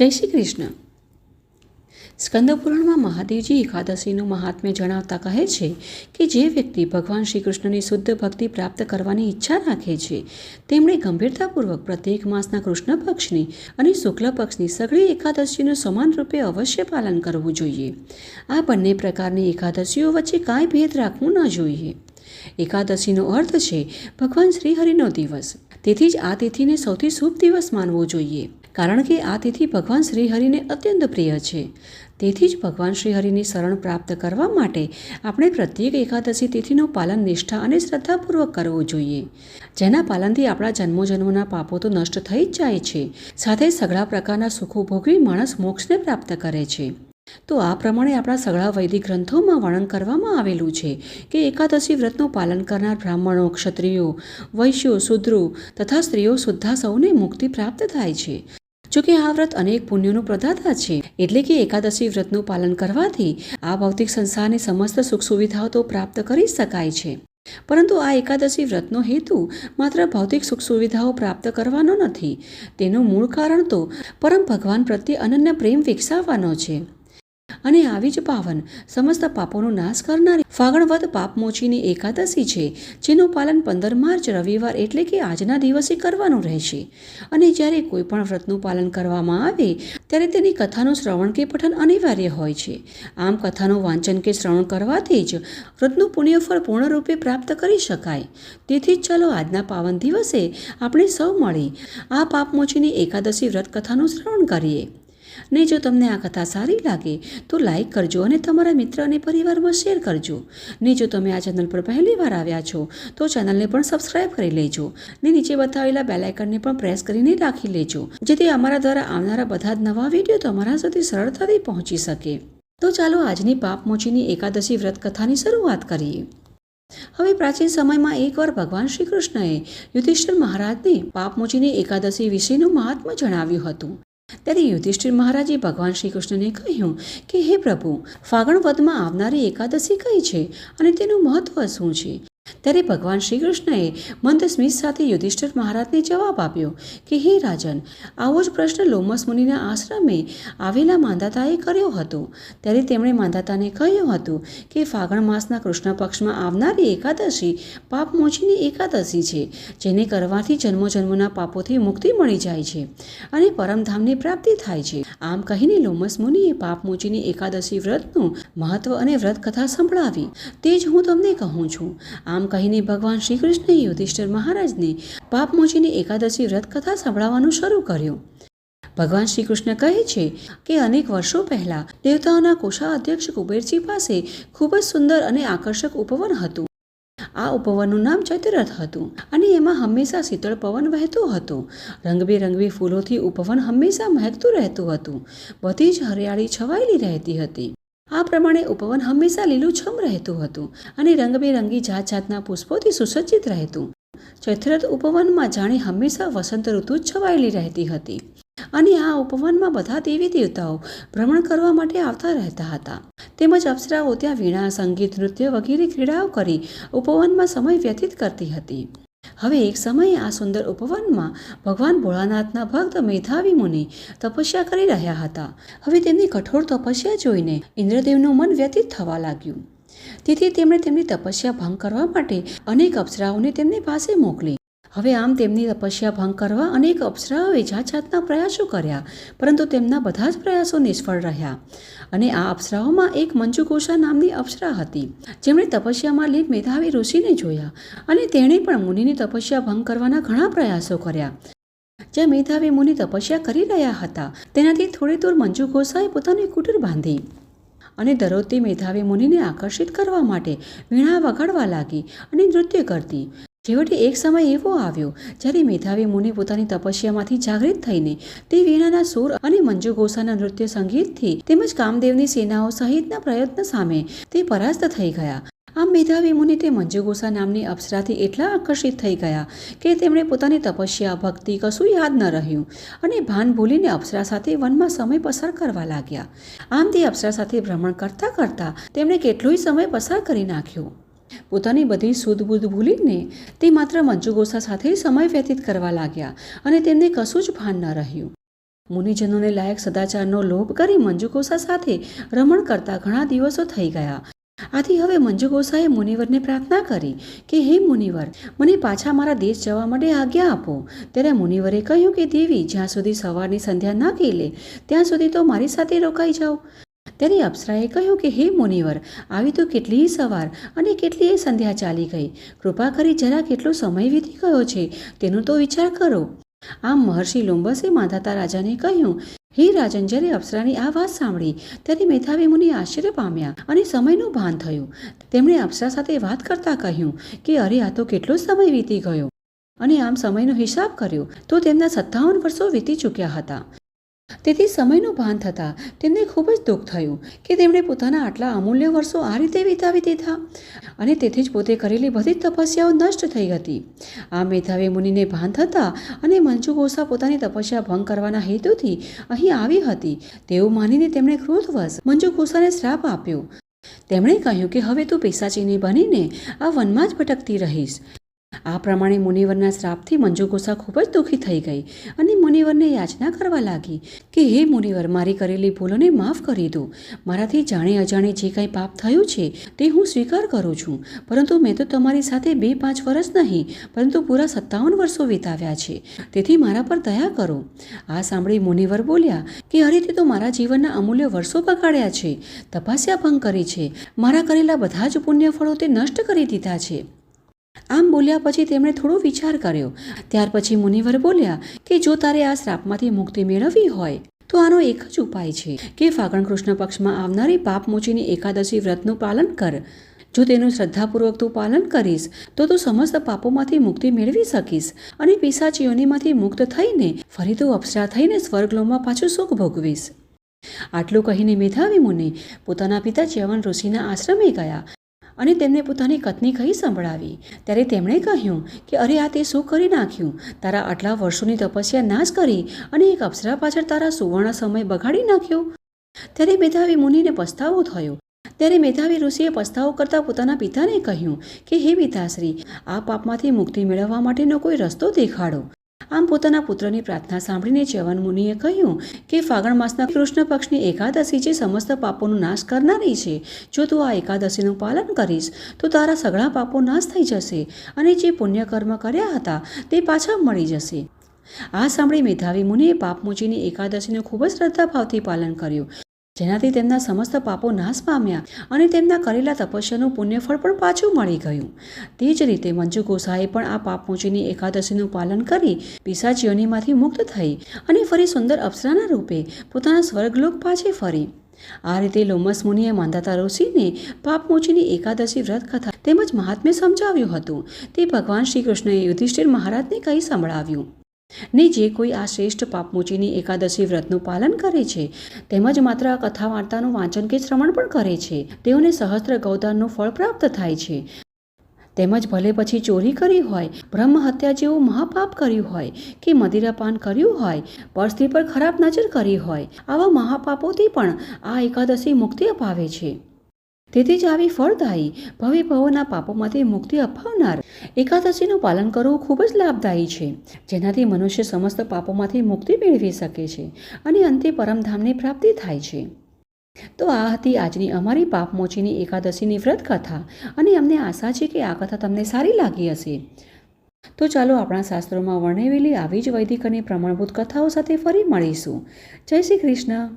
જય શ્રી કૃષ્ણ। સ્કંદપુરાણમાં મહાદેવજી એકાદશીનું મહાત્મ્ય જણાવતા કહે છે કે જે વ્યક્તિ ભગવાન શ્રી કૃષ્ણની શુદ્ધ ભક્તિ પ્રાપ્ત કરવાની ઈચ્છા રાખે છે તેમણે ગંભીરતાપૂર્વક પ્રત્યેક માસના કૃષ્ણ પક્ષની અને શુક્લ પક્ષની સઘળી એકાદશીનું સમાન રૂપે અવશ્ય પાલન કરવું જોઈએ। આ બંને પ્રકારની એકાદશીઓ વચ્ચે કાંઈ ભેદ રાખવું ન જોઈએ। એકાદશીનો અર્થ છે ભગવાન શ્રીહરિનો દિવસ, તેથી જ આ તિથિને સૌથી શુભ દિવસ માનવો જોઈએ, કારણ કે આ તિથિ ભગવાન શ્રીહરિને અત્યંત પ્રિય છે। તેથી જ ભગવાન શ્રીહરિની શરણ પ્રાપ્ત કરવા માટે આપણે પ્રત્યેક એકાદશી તિથિનું પાલન નિષ્ઠા અને શ્રદ્ધાપૂર્વક કરવું જોઈએ, જેના પાલનથી આપણા જન્મોજન્મોના પાપો તો નષ્ટ થઈ જ જાય છે, સાથે સઘળા પ્રકારના સુખો ભોગવી માણસ મોક્ષને પ્રાપ્ત કરે છે। તો આ પ્રમાણે આપણા સઘળા વૈદિક ગ્રંથોમાં વર્ણન કરવામાં આવેલું છે કે એકાદશી વ્રતનું પાલન કરનાર બ્રાહ્મણો, ક્ષત્રિયો, વૈશ્યો, શૂદ્રો તથા સ્ત્રીઓ સુદ્ધા સૌને મુક્તિ પ્રાપ્ત થાય છે। જોકે આ વ્રત અનેક પુણ્યોનું પ્રદાતા છે, એટલે કે એકાદશી વ્રતનું પાલન કરવાથી આ ભૌતિક સંસારની સમસ્ત સુખ સુવિધાઓ તો પ્રાપ્ત કરી શકાય છે, પરંતુ આ એકાદશી વ્રતનો હેતુ માત્ર ભૌતિક સુખ સુવિધાઓ પ્રાપ્ત કરવાનો નથી। તેનું મૂળ કારણ તો પરમ ભગવાન પ્રત્યે અનન્ય પ્રેમ વિકસાવવાનો છે। અને આવી જ પાવન સમસ્ત પાપોનો નાશ કરનારી ફાગણ વદ પાપમોચીની એકાદશી છે, જેનું પાલન 15 માર્ચ રવિવાર એટલે કે આજના દિવસે કરવાનું રહેશે। અને જ્યારે કોઈ પણ વ્રતનું પાલન કરવામાં આવે ત્યારે તેની કથાનું શ્રવણ કે પઠન અનિવાર્ય હોય છે। આમ કથાનું વાંચન કે શ્રવણ કરવાથી જ વ્રતનું પુણ્યફળ પૂર્ણરૂપે પ્રાપ્ત કરી શકાય। તેથી જ ચાલો આજના પાવન દિવસે આપણે સૌ મળી આ પાપમોચીની એકાદશી વ્રત કથાનું શ્રવણ કરીએ। ને જો તમને આ કથા સારી લાગે તો લાઈક કરજો અને તમારા મિત્ર અને પરિવારમાં શેર કરજો। ને જો તમે આ ચેનલ પર પહેલી વાર આવ્યા છો તો ચેનલને પણ સબસ્ક્રાઇબ કરી લેજો ને નીચે બતાવેલા બેલ આઇકનને પણ પ્રેસ કરીને રાખી લેજો, જેથી અમારા દ્વારા આવનારા બધા જ નવા વિડીયો તમારા સુધી સરળતાથી પહોંચી શકે। તો ચાલો આજની પાપમોચીની એકાદશી વ્રત કથાની શરૂઆત કરીએ। હવે પ્રાચીન સમયમાં એકવાર ભગવાન શ્રી કૃષ્ણએ યુધિષ્ઠિર મહારાજને પાપમોચીની એકાદશી વિશેનું મહાત્મ્ય જણાવ્યું હતું। ત્યારે યુધિષ્ઠિર મહારાજે ભગવાન શ્રી કૃષ્ણને કહ્યું કે હે પ્રભુ, ફાગણ વદમાં આવનારી એકાદશી કઈ છે અને તેનું મહત્વ શું છે? ત્યારે ભગવાન શ્રી કૃષ્ણએ મંદ સ્મિત સાથે યુધિષ્ઠિર મહારાજને જવાબ આપ્યો કે હે રાજન, આવો જ પ્રશ્ન લોમસ મુનિના આશ્રમે આવેલા માંધાતાએ કર્યો હતો। ત્યારે તેમણે માંધાતાને કહ્યું હતું કે ફાગણ માસના કૃષ્ણ પક્ષમાં આવનારી એકાદશી પાપમોચીની એકાદશી છે, જેને કરવાથી જન્મોજન્મોના પાપોથી મુક્તિ મળી જાય છે અને પરમધામની પ્રાપ્તિ થાય છે। આમ કહીને લોમસ મુનિએ પાપમોચીની એકાદશી વ્રતનું મહત્વ અને વ્રત કથા સંભળાવી, તે જ હું તમને કહું છું। આમ કહીને ભગવાન શ્રી કૃષ્ણએ યુધિષ્ઠિર મહારાજને પાપમોચીની એકાદશી વ્રત કથા સંભળાવવાનું શરૂ કર્યું। ભગવાન શ્રી કૃષ્ણ કહે છે કે અનેક વર્ષો પહેલા દેવતાઓના કોષાધ્યક્ષ કુબેરજી પાસે ખૂબ જ સુંદર અને આકર્ષક ઉપવન હતું। આ ઉપવનનું નામ ચૈત્યરથ હતું અને એમાં હંમેશા શીતળ પવન વહેતો હતો। રંગબેરંગી ફૂલોથી ઉપવન હંમેશા મહેકતું રહેતું હતું। બધી જ હરિયાળી છવાયેલી રહેતી હતી। આ પ્રમાણે ઉપવન હંમેશા લીલુંછમ રહેતું હતું અને રંગબેરંગી જાત જાતના પુષ્પોથી સુસજ્જિત રહેતું। ચૈત્યરથ ઉપવનમાં જાણે હંમેશા વસંત ઋતુ જ છવાયેલી રહેતી હતી અને આ ઉપવનમાં બધા દેવી દેવતાઓ ભ્રમણ કરવા માટે આવતા રહેતા હતા, તેમજ અપ્સરાઓ ત્યાં વીણા, સંગીત, નૃત્ય વગેરે ક્રીડાઓ કરી ઉપવનમાં સમય વ્યતીત કરતી હતી। હવે એક સમયે આ સુંદર ઉપવનમાં ભગવાન ભોળાનાથના ભક્ત મેધાવી મુનિ તપસ્યા કરી રહ્યા હતા। હવે તેમની કઠોર તપસ્યા જોઈને ઇન્દ્રદેવનું મન વ્યતીત થવા લાગ્યું, તેથી તેમણે તેમની તપસ્યા ભંગ કરવા માટે અનેક અપ્સરાઓને તેમની પાસે મોકલી। હવે આમ તેમની તપસ્યા ભંગ કરવા અનેક અપ્સરાઓએ જાત જાતના પ્રયાસો કર્યા, પરંતુ તેમના બધા જ પ્રયાસો નિષ્ફળ રહ્યા। અને આ અપ્સરાઓમાં એક મંજુઘોષા નામની અપ્સરા હતી, જેમણે તપસ્યામાં લીન મેધાવી ઋષિને જોયા અને તેણે પણ મુનિની તપસ્યા ભંગ કરવાના ઘણા પ્રયાસો કર્યા। જ્યાં મેધાવી મુનિ તપસ્યા કરી રહ્યા હતા તેનાથી થોડી દૂર મંજુઘોષાએ પોતાની કુટીર બાંધી અને દરરોજ તે મેધાવી મુનિને આકર્ષિત કરવા માટે વીણા વગાડવા લાગી અને નૃત્ય કરતી। છેવટે એક સમય એવો આવ્યો જ્યારે મેધાવી મુનિ પોતાની તપસ્યામાંથી જાગૃત થઈને તે વીણાના સૂર અને મંજુઘોષાના નૃત્ય સંગીતથી તેમજ કામદેવની સેનાઓ સહિતના પ્રયત્ન સામે તે પરાસ્ત થઈ ગયા। આમ મેધાવી મુનિ તે મંજુઘોષા નામની અપ્સરાથી એટલા આકર્ષિત થઈ ગયા કે તેમણે પોતાની તપસ્યા, ભક્તિ કશું યાદ ન રહ્યું અને ભાન ભૂલીને અપ્સરા સાથે વનમાં સમય પસાર કરવા લાગ્યા। આમ તે અપ્સરા સાથે ભ્રમણ કરતા કરતા તેમણે કેટલોય સમય પસાર કરી નાખ્યો। પોતાની બધી સૂધ બુદ્ધ ભૂલીને તે માત્ર મંજુઘોષા સાથે સમય વ્યતીત કરવા લાગ્યા અને તેમને કશું જ ભાન ન રહ્યું। મુનિજનોને લાયક સદાચારનો લોભ કરી મંજુઘોષા સાથે રમણ કરતા ઘણા દિવસો થઈ ગયા. આથી હવે મંજુઘોષાએ મુનિવરને પ્રાર્થના કરી કે હે મુનિવર, મને પાછા મારા દેશ જવા માટે આજ્ઞા આપો. ત્યારે મુનિવરે કહ્યું કે દેવી, જ્યાં સુધી સવારની સંધ્યા ના ખેલે ત્યાં સુધી તો મારી સાથે રોકાઈ જાઓ. ત્યારે અપ્સરાએ કહ્યું કે હે મુનિવર, આવી તો કેટલીય સવાર અને કેટલીય સંધ્યા ચાલી ગઈ. કૃપા કરી જરા કેટલો સમય વીતી ગયો છે તેનો તો વિચાર કરો. આમ મહર્ષિ લોમ્બસે માંધાતા રાજાને કહ્યું, હે રાજન, જ્યારે અપ્સરાની આ વાત સાંભળી ત્યારે મેધાવી મુનિ આશ્ચર્ય પામ્યા અને સમયનું ભાન થયું. તેમણે અપ્સરા સાથે વાત કરતા કહ્યું કે અરે, આ તો કેટલો સમય વીતી ગયો. અને આમ સમયનો હિસાબ કર્યો તો તેમના 57 વર્ષો વીતી ચૂક્યા હતા. તેથી સમયનું ભાન થતાં તેમને ખૂબ જ દુઃખ થયું કે તેમણે પોતાના આટલા અમૂલ્ય વર્ષો આ રીતે વિતાવી દીધા અને તેથી જ પોતે કરેલી બધી તપસ્યાઓ નષ્ટ થઈ હતી. આ મેધાવી મુનિને ભાન થતાં અને મંજુઘોષા પોતાની તપસ્યા ભંગ કરવાના હેતુથી અહીં આવી હતી તેવું માનીને તેમણે ક્રોધવશ મંજુઘોષાને શ્રાપ આપ્યો. તેમણે કહ્યું કે હવે તું પિશાચીની બનીને આ વનમાં જ ભટકતી રહીશ. આ પ્રમાણે મુનિવરના શ્રાપથી મંજુઘોષા ખૂબ જ દુઃખી થઈ ગઈ અને મુનિવરને યાચના કરવા લાગી કે હે મુનિવર, મારી કરેલી ભૂલોને માફ કરી દો. મારાથી જાણે અજાણે જે કંઈ પાપ થયું છે તે હું સ્વીકાર કરું છું, પરંતુ મેં તો તમારી સાથે 2-5 વર્ષ નહીં પરંતુ પૂરા 57 વર્ષો વિતાવ્યા છે, તેથી મારા પર દયા કરો. આ સાંભળી મુનિવર બોલ્યા કે અરે, તે તો મારા જીવનના અમૂલ્ય વર્ષો બગાડ્યા છે, તપસ્યા ભંગ કરી છે, મારા કરેલા બધા જ પુણ્ય ફળો તે નષ્ટ કરી દીધા છે. આમ બોલ્યા પછી તેમણે થોડો વિચાર કર્યો. ત્યાર પછી મુનિવર બોલ્યા કે જો તારે આ શ્રાપમાંથી મુક્તિ મેળવવી હોય તો આનો એક જ ઉપાય છે કે ફાગણ કૃષ્ણ પક્ષમાં આવનારી પાપમોચીની એકાદશી વ્રતનું પાલન કર. જો તેનું શ્રદ્ધાપૂર્વક તું પાલન કરીશ તો તું સમસ્ત પાપોમાંથી મુક્તિ મેળવી શકીશ અને પિશાચી યોનિમાંથી મુક્ત થઈને ફરી તું અપ્સરા થઈને સ્વર્ગલોકમાં પાછું સુખ ભોગવીશ. આટલું કહીને મેધાવી મુનિ પોતાના પિતા ચ્યવન ઋષિના આશ્રમે ગયા અને તેમને પોતાની કથની કહી સંભળાવી. ત્યારે તેમણે કહ્યું કે અરે, આ તે શું કરી નાખ્યું? તારા આટલા વર્ષોની તપસ્યા નાશ કરી અને એક અપ્સરા પાછળ તારા સુવર્ણ સમય બગાડી નાખ્યો. ત્યારે મેધાવી મુનિને પસ્તાવો થયો. ત્યારે મેધાવી ઋષિએ પસ્તાવો કરતા પોતાના પિતાને કહ્યું કે હે પિતાશ્રી, આ પાપમાંથી મુક્તિ મેળવવા માટેનો કોઈ રસ્તો દેખાડો. આમ પોતાના પુત્રની પ્રાર્થના સાંભળીને ચ્યવન મુનિએ કહ્યું કે ફાગણ માસના કૃષ્ણ પક્ષની એકાદશી જે સમસ્ત પાપોનો નાશ કરનારી છે, જો તું આ એકાદશીનું પાલન કરીશ તો તારા સઘળા પાપો નાશ થઈ જશે અને જે પુણ્ય કર્મ કર્યા હતા તે પાછા મળી જશે. આ સાંભળી મેધાવી મુનિએ પાપમોચીની એકાદશીનું ખૂબ જ શ્રદ્ધાભાવથી પાલન કર્યું, જેનાથી તેમના સમસ્ત પાપો નાશ પામ્યા અને તેમના કરેલા તપસ્યાનું પુણ્યફળ પણ પાછું મળી ગયું. તે જ રીતે મંજુઘોષાએ પણ આ પાપમોચીની એકાદશીનું પાલન કરી પિશાચ યોનિમાંથી મુક્ત થઈ અને ફરી સુંદર અપ્સરાના રૂપે પોતાના સ્વર્ગલોક પાછી ફરી. આ રીતે લોમસ મુનિએ માંધાતા ઋષિને પાપમોચીની એકાદશી વ્રત કથા તેમજ મહાત્મ્ય સમજાવ્યું હતું. તે ભગવાન શ્રી કૃષ્ણએ યુધિષ્ઠિર મહારાજને કહી સંભળાવ્યું. ને જે કોઈ આ શ્રેષ્ઠ પાપમોચીની એકાદશી વ્રતનું પાલન કરે છે તેમજ માત્ર આ કથા વાર્તાનું વાંચન કે શ્રવણ પણ કરે છે, તેઓને સહસ્ત્ર ગૌદાનનું ફળ પ્રાપ્ત થાય છે. તેમજ ભલે પછી ચોરી કરી હોય, બ્રહ્મ હત્યા જેવું મહાપાપ કર્યું હોય કે મદિરાપાન કર્યું હોય, પરસ્ત્રી પર ખરાબ નજર કરી હોય, આવા મહાપાપોથી પણ આ એકાદશી મુક્તિ અપાવે છે. તેથી જ આવી ફળદાયી ભવે ભવોના પાપોમાંથી મુક્તિ અપાવનાર એકાદશીનું પાલન કરવું ખૂબ જ લાભદાયી છે, જેનાથી મનુષ્ય સમસ્ત પાપોમાંથી મુક્તિ મેળવી શકે છે અને અંતે પરમધામની પ્રાપ્તિ થાય છે. તો આ હતી આજની અમારી પાપમોચીની એકાદશીની વ્રત કથા અને અમને આશા છે કે આ કથા તમને સારી લાગી હશે. તો ચાલો આપણા શાસ્ત્રોમાં વર્ણવેલી આવી જ વૈદિક અને પ્રમાણભૂત કથાઓ સાથે ફરી મળીશું. જય શ્રી કૃષ્ણ.